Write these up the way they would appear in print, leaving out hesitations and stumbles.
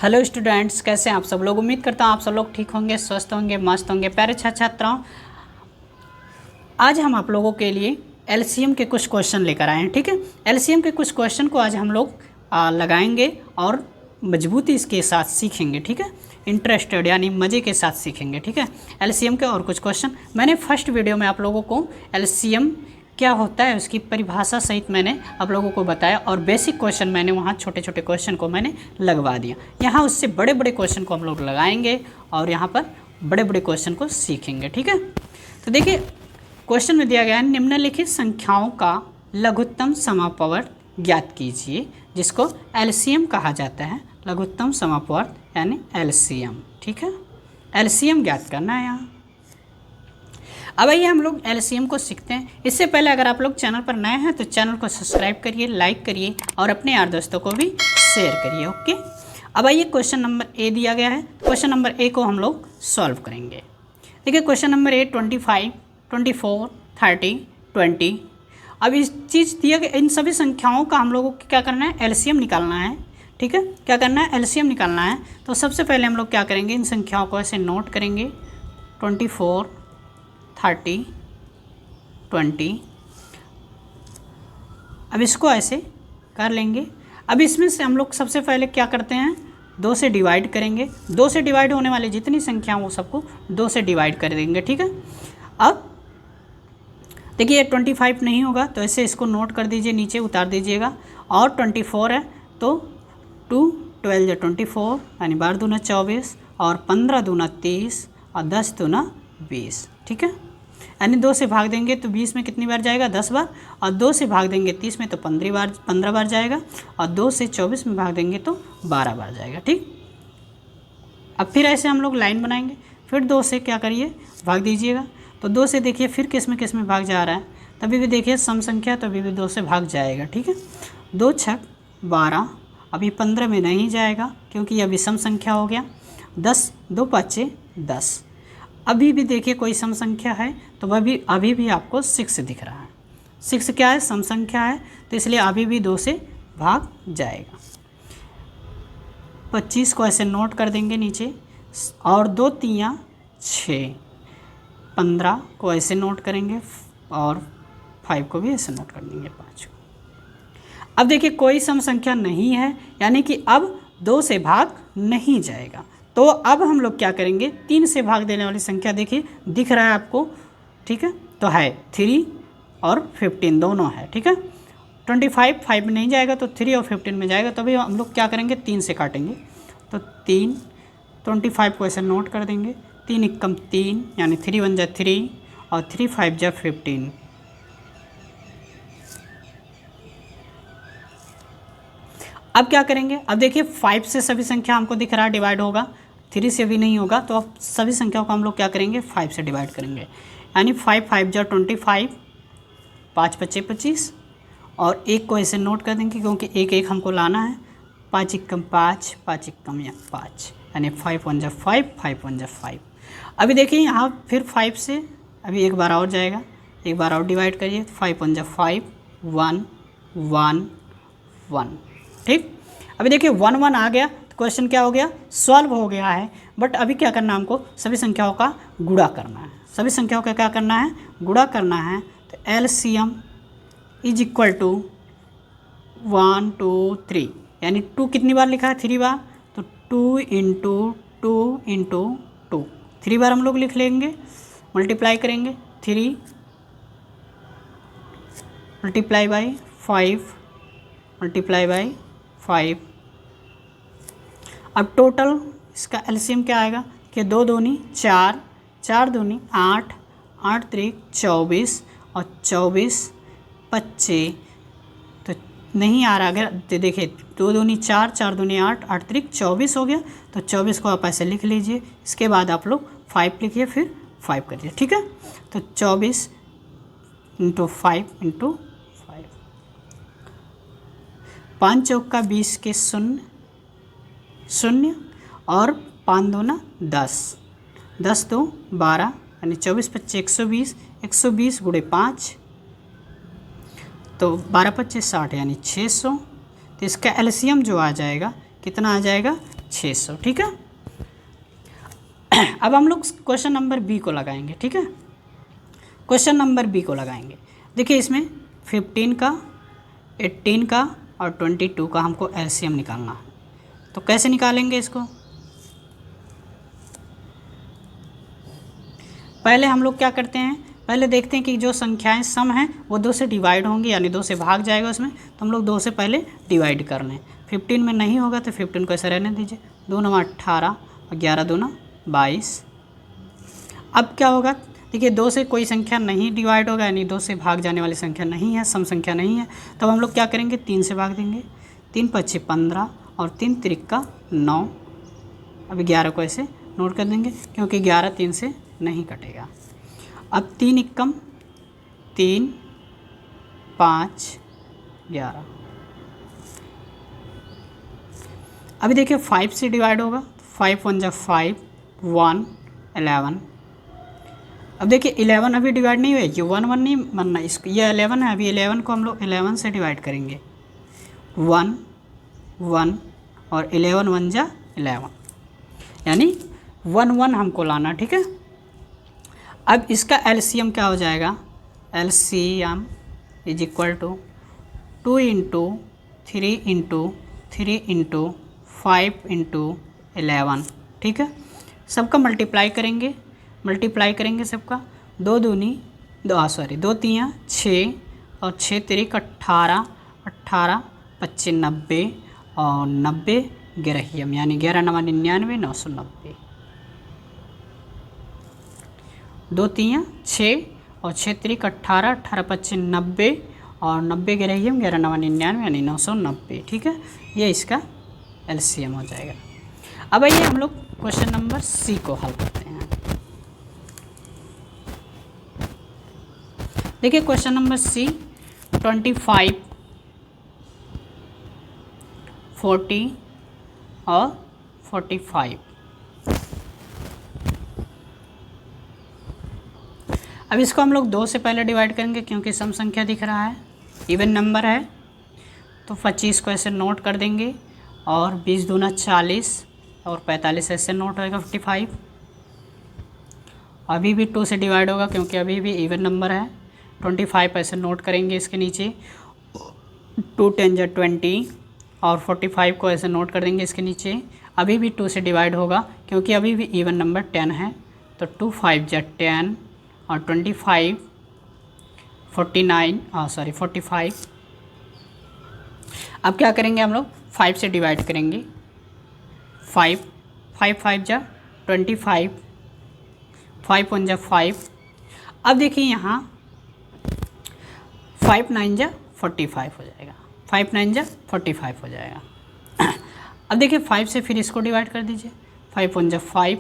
Hello students, कैसे हैं आप सब लोग। उम्मीद करता हूँ आप सब लोग ठीक होंगे, स्वस्थ होंगे, मस्त होंगे। प्यारे छात्राओं, आज हम आप लोगों के लिए एलसीएम के कुछ क्वेश्चन लेकर आए हैं। ठीक है, एलसीएम के कुछ क्वेश्चन को आज हम लोग लगाएंगे और मजबूती इसके साथ सीखेंगे। ठीक है, इंटरेस्टेड यानी मज़े के साथ सीखेंगे। ठीक है, एलसीएम के और कुछ क्वेश्चन मैंने फर्स्ट वीडियो में आप लोगों को एलसीएम क्या होता है उसकी परिभाषा सहित मैंने आप लोगों को बताया और बेसिक क्वेश्चन मैंने वहाँ छोटे छोटे क्वेश्चन को मैंने लगवा दिया। यहाँ उससे बड़े बड़े क्वेश्चन को हम लोग लगाएंगे और यहाँ पर बड़े बड़े क्वेश्चन को सीखेंगे। ठीक है, तो देखिए क्वेश्चन में दिया गया है, निम्नलिखित संख्याओं का लघुत्तम समापवर्त ज्ञात कीजिए, जिसको एलसीएम कहा जाता है। लघुत्तम समापवर्त यानी एलसीएम। ठीक है, एलसीएम ज्ञात करना है यहाँ। अब आइए हम लोग एलसीएम को सीखते हैं। इससे पहले अगर आप लोग चैनल पर नए हैं तो चैनल को सब्सक्राइब करिए, लाइक करिए और अपने यार दोस्तों को भी शेयर करिए। ओके, अब आइए क्वेश्चन नंबर ए दिया गया है। क्वेश्चन नंबर ए को हम लोग सॉल्व करेंगे। देखिए क्वेश्चन नंबर ए 25, 24, 30, 20। अब इस चीज़ दिया गया, इन सभी संख्याओं का हम लोगों को क्या करना है, एलसीएम निकालना है। ठीक है, क्या करना है, एलसीएम निकालना है। तो सबसे पहले हम लोग क्या करेंगे, इन संख्याओं को ऐसे नोट करेंगे। 24, 30, 20। अब इसको ऐसे कर लेंगे। अब इसमें से हम लोग सबसे पहले क्या करते हैं, 2 से डिवाइड करेंगे। 2 से डिवाइड होने वाली जितनी संख्या वो सबको 2 से डिवाइड कर देंगे। ठीक है, अब देखिए 25 नहीं होगा तो ऐसे इसको नोट कर दीजिए, नीचे उतार दीजिएगा। और 24 है तो 2, 12 24 यानी 12 दूना 24 और 15 दूना 30 और 10 दूना 20। ठीक है, यानी 2 से भाग देंगे तो 20 में कितनी बार जाएगा, 10 बार। और 2 से भाग देंगे 30 में तो 15 बार जाएगा। और 2 से 24 में भाग देंगे तो 12 बार जाएगा। ठीक, अब फिर ऐसे हम लोग लाइन बनाएंगे। फिर 2 से क्या करिए, भाग दीजिएगा। तो 2 से देखिए फिर किस में भाग जा रहा है, तभी भी देखिए सम संख्या तो अभी भी 2 से भाग जाएगा। ठीक है, 2 छक 12, अभी 15 में नहीं जाएगा क्योंकि अभी सम संख्या हो गया। 10, 2 5 10। अभी भी देखिए कोई सम संख्या है तो वह भी अभी भी आपको 6 दिख रहा है। 6 क्या है, सम संख्या है, तो इसलिए अभी भी 2 से भाग जाएगा। 25 को ऐसे नोट कर देंगे नीचे और 2 3 6। 15 को ऐसे नोट करेंगे और 5 को भी ऐसे नोट कर देंगे, 5 को। अब देखिए कोई सम संख्या नहीं है, यानी कि अब 2 से भाग नहीं जाएगा। तो अब हम लोग क्या करेंगे, 3 से भाग देने वाली संख्या देखिए दिख रहा है आपको। ठीक है, तो है 3 और 15 दोनों है। ठीक है, 25 5 में नहीं जाएगा तो 3 और 15 में जाएगा, तभी हम लोग क्या करेंगे, 3 से काटेंगे। तो 3, 25 को ऐसे नोट कर देंगे। 3 एकम 3 यानी 3 1 जा 3 और 3 5 जा 15। अब क्या करेंगे, अब देखिए 5 से सभी संख्या हमको दिख रहा है डिवाइड होगा, 3 से भी नहीं होगा। तो अब सभी संख्याओं को हम लोग क्या करेंगे, 5 से डिवाइड करेंगे। यानी 5 5 जा 25, 5 5 25 और 1 को ऐसे नोट कर देंगे क्योंकि 1 1 हमको लाना है। 5 एकम 5, 5 एकम या 5 यानी 5 1 जा 5, 5 1 जा 5। अभी देखिए यहाँ फिर 5 से अभी एक बार और जाएगा, एक बार और डिवाइड करिए। 5 1 जा 5, 1 1 1। ठीक, अभी देखिए 1 1 आ गया तो क्वेश्चन क्या हो गया, सॉल्व हो गया है। बट अभी क्या करना है, हमको सभी संख्याओं का गुणा करना है। सभी संख्याओं का क्या करना है, गुणा करना है। तो एलसीएम इज इक्वल टू 1 2 3 यानी 2 कितनी बार लिखा है, 3 बार। तो 2 इंटू 2 इंटू 2, 3 बार हम लोग लिख लेंगे। मल्टीप्लाई करेंगे, 3 मल्टीप्लाई बाई 5 मल्टीप्लाई बाई 5। अब टोटल इसका एलसीएम क्या आएगा कि 2 दूनी 4, 4 दूनी 8, 8 त्रिक 24 और 24 25। तो नहीं आ रहा, अगर देखिए 2 दूनी 4, 4 दूनी 8, 8 त्रिक 24 हो गया। तो 24 को आप ऐसे लिख लीजिए, इसके बाद आप लोग 5 लिखिए, फिर 5 करिए। ठीक है, तो 24 इंटू 5 इंटू 5, 5 चौका 20 के 0 0 और 5 दूना 10, 10 2 12 यानी 24 25 120, 120 गुणे 5 तो 12 25 60 यानी 600। तो इसका एलसीएम जो आ जाएगा कितना आ जाएगा, 600, ठीक है। अब हम लोग क्वेश्चन नंबर बी को लगाएंगे, ठीक है। क्वेश्चन नंबर बी को लगाएंगे। देखिए इसमें 15 का, 18 का और 22 का हमको एलसीएम निकालना है। तो कैसे निकालेंगे इसको? पहले हम लोग क्या करते हैं, पहले देखते हैं कि जो संख्याएं सम हैं वो 2 से डिवाइड होंगी, यानी 2 से भाग जाएगा उसमें, तो हम लोग 2 से पहले डिवाइड कर लें। 15 में नहीं होगा तो 15 को ऐसे रहने दीजिए, 2 9 18 और 11 2 22। अब क्या होगा, देखिए 2 से कोई संख्या नहीं डिवाइड होगा, यानी 2 से भाग जाने वाली संख्या नहीं है, सम संख्या नहीं है, तब हम लोग क्या करेंगे, 3 से भाग देंगे। 3 5 15 और 3 3 9। अभी 11 को ऐसे नोट कर देंगे क्योंकि 11 3 से नहीं कटेगा। अब 3 एकम 3 5 11। अभी देखिए 5 से डिवाइड होगा, 5 1 जा 5 1 11। अब देखिए 11 अभी डिवाइड नहीं हुआ, ये 1 1 नहीं बनना इसको, ये 11 है, अभी 11 को हम लोग 11 से डिवाइड करेंगे। 1 1 और 11 1 जा 11, यानी 1 1 हमको लाना, ठीक है। अब इसका एलसीएम क्या हो जाएगा, LCM is equal to 2 into 3 into 3 into 5 into 11, ठीक है। सबका मल्टीप्लाई करेंगे सबका। 2 दूनी 2 3 6 और 6 3 18 18 25 90 और 90 ग्रहियम, यानी 11 9 99 990। 2 3 6 और 6 3 18 18 25 90 और 90 ग्रहियम 11 9 99 यानी 990, ठीक है। ये इसका एलसीएम हो जाएगा। अब आइए हम लोग क्वेश्चन नंबर सी को हल करते हैं। देखिए क्वेश्चन नंबर सी 25 40 और 45। अब इसको हम लोग 2 से पहले डिवाइड करेंगे क्योंकि सम संख्या दिख रहा है, इवन नंबर है, तो 25 को ऐसे नोट कर देंगे और 20 दूना 40 और 45 ऐसे नोट होएगा 55। अभी भी 2 से डिवाइड होगा क्योंकि अभी भी इवन नंबर है, 25 ऐसे नोट करेंगे इसके नीचे। 2 10 जा 20 और 45 को ऐसे नोट कर देंगे इसके नीचे। अभी भी 2 से डिवाइड होगा क्योंकि अभी भी इवन नंबर 10 है, तो 2 5 जा 10 और 25 45। अब क्या करेंगे हम लोग, 5 से डिवाइड करेंगे। 5 5 जा 25, 5 1 जा 5। अब देखिए यहाँ 5 9 जा 45 हो जाएगा, 5 9 जा 45 हो जाएगा। अब देखिए 5 से फिर इसको डिवाइड कर दीजिए। 5 1 जा 5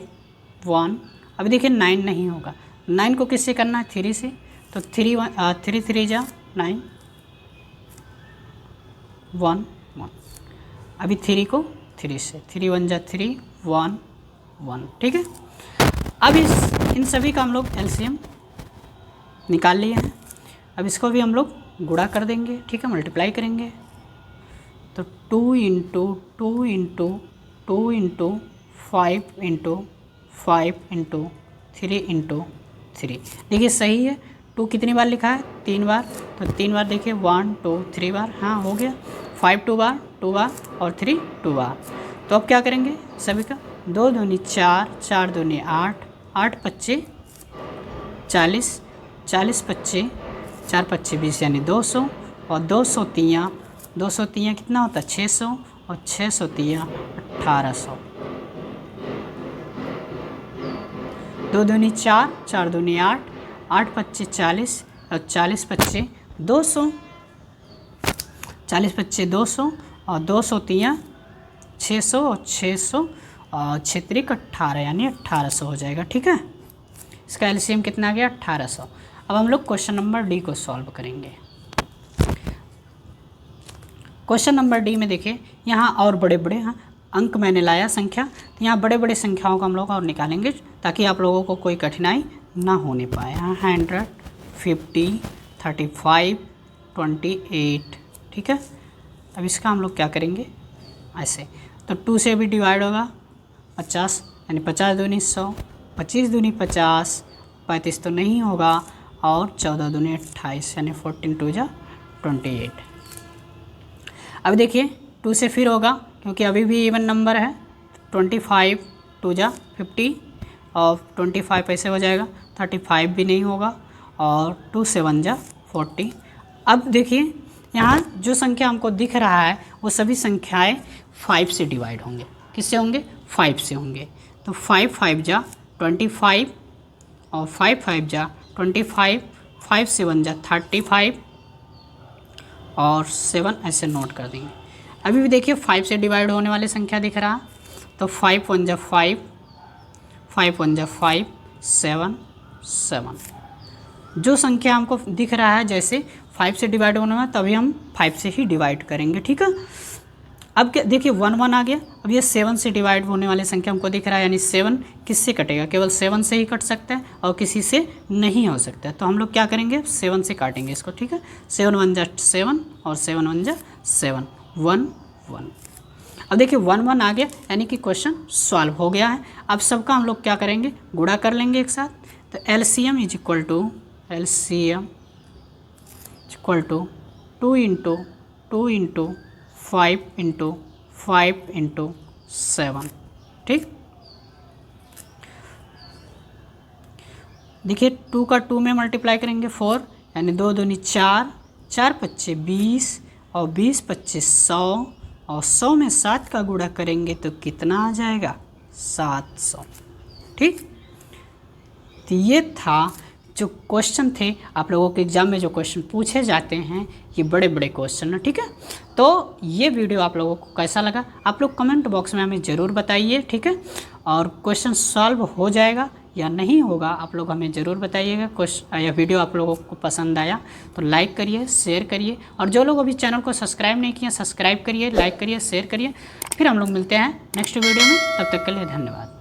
1। अभी देखिए 9 नहीं होगा, 9 को किससे करना है, 3 से, तो 3 3 जा 9 1 1। अभी 3 को 3 से, 3 1 जा 3 1 1, ठीक है। अब इन सभी का हम लोग एलसीएम निकाल लिए हैं। अब इसको भी हम लोग गुणा कर देंगे, ठीक है, मल्टीप्लाई करेंगे। तो 2 into 2 into 2 into 5 into 5 into 3 into 3। देखिए सही है, 2 कितनी बार लिखा है, 3 बार, तो 3 बार देखिए 1 2 3 बार, हाँ हो गया। 5 2 बार और 3 2 बार। तो अब क्या करेंगे सभी का, 2 दूनी 4 4 दूनी 8 8 25 40 40 25 4 25 20 यानी 200 और 203 कितना होता है 600 और 603 1800। 2 दूनी 4 4 दूनी 8 8 25 40 और 40 25 200, 40 25 200 और 203 600 और 600 और 6 3 18 यानी 1800 हो जाएगा, ठीक है। इसका एलसीएम कितना आ गया 1800। अब हम लोग क्वेश्चन नंबर डी को सॉल्व करेंगे। क्वेश्चन नंबर डी में देखिए यहाँ और बड़े बड़े अंक मैंने लाया संख्या, तो यहाँ बड़े बड़े संख्याओं को हम लोग और निकालेंगे ताकि आप लोगों को कोई कठिनाई ना होने पाए। यहाँ 100 50 35 28, ठीक है। अब इसका हम लोग क्या करेंगे ऐसे, तो 2 से भी डिवाइड होगा 50, यानी 50 दूनी 100, 25 दूनी 50, 35 तो नहीं होगा, और 14 दूनी 28, यानी 14 2 जा 28। अब देखिए 2 से फिर होगा, क्योंकि अभी भी इवन नंबर है, 25 2 जा 50, और 25 ऐसे हो जाएगा, 35 भी नहीं होगा, और 2 से 1 जा 40। अब देखिए यहाँ जो संख्या हमको दिख रहा है वो सभी संख्याएं 5 से डिवाइड होंगे। किससे होंगे? 5 से होंगे। तो 5 5 जा 25, और 5 5 जा 25, 5 से 1 जा 35, और 7 ऐसे नोट कर देंगे। अभी भी देखिए 5 से डिवाइड होने वाली संख्या दिख रहा, तो 5 1 जा 5, 5 1 जा 5, 7 7। जो संख्या हमको दिख रहा है जैसे 5 से डिवाइड होने में, तभी हम 5 से ही डिवाइड करेंगे, ठीक है। अब क्या देखिए 1 1 आ गया। अब ये 7 से डिवाइड होने वाली संख्या हमको दिख रहा है, यानी 7 किससे कटेगा? केवल 7 से ही कट सकता है और किसी से नहीं हो सकता है। तो हम लोग क्या करेंगे? 7 से काटेंगे इसको, ठीक है। 7 1 जा 7, और 7 1 जा 7, 1 1। अब देखिए 1 1 आ गया, यानी कि क्वेश्चन सॉल्व हो गया है। अब सबका हम लोग क्या करेंगे? गुणा कर लेंगे एक साथ। तो LCM is equal to 2 into 2 into 5 into 5 into 7, ठीक। देखिए 2 का 2 में मल्टीप्लाई करेंगे 4, यानी 2 दूनी 4, 4 पच्चे 20, और 20 पच्चे 100, और 100 में 7 का गुणा करेंगे तो कितना आ जाएगा? 700, ठीक। तो ये था जो क्वेश्चन थे आप लोगों के एग्जाम में जो क्वेश्चन पूछे जाते हैं, ये बड़े बड़े क्वेश्चन है, ठीक है। तो ये वीडियो आप लोगों को कैसा लगा आप लोग कमेंट बॉक्स में हमें ज़रूर बताइए, ठीक है। और क्वेश्चन सॉल्व हो जाएगा या नहीं होगा आप लोग हमें ज़रूर बताइएगा। क्वेश्चन या वीडियो आप लोगों को पसंद आया तो लाइक करिए, शेयर करिए, और जो लोग अभी चैनल को सब्सक्राइब नहीं किए सब्सक्राइब करिए, लाइक करिए, शेयर करिए। फिर हम लोग मिलते हैं नेक्स्ट वीडियो में, तब तक के लिए धन्यवाद।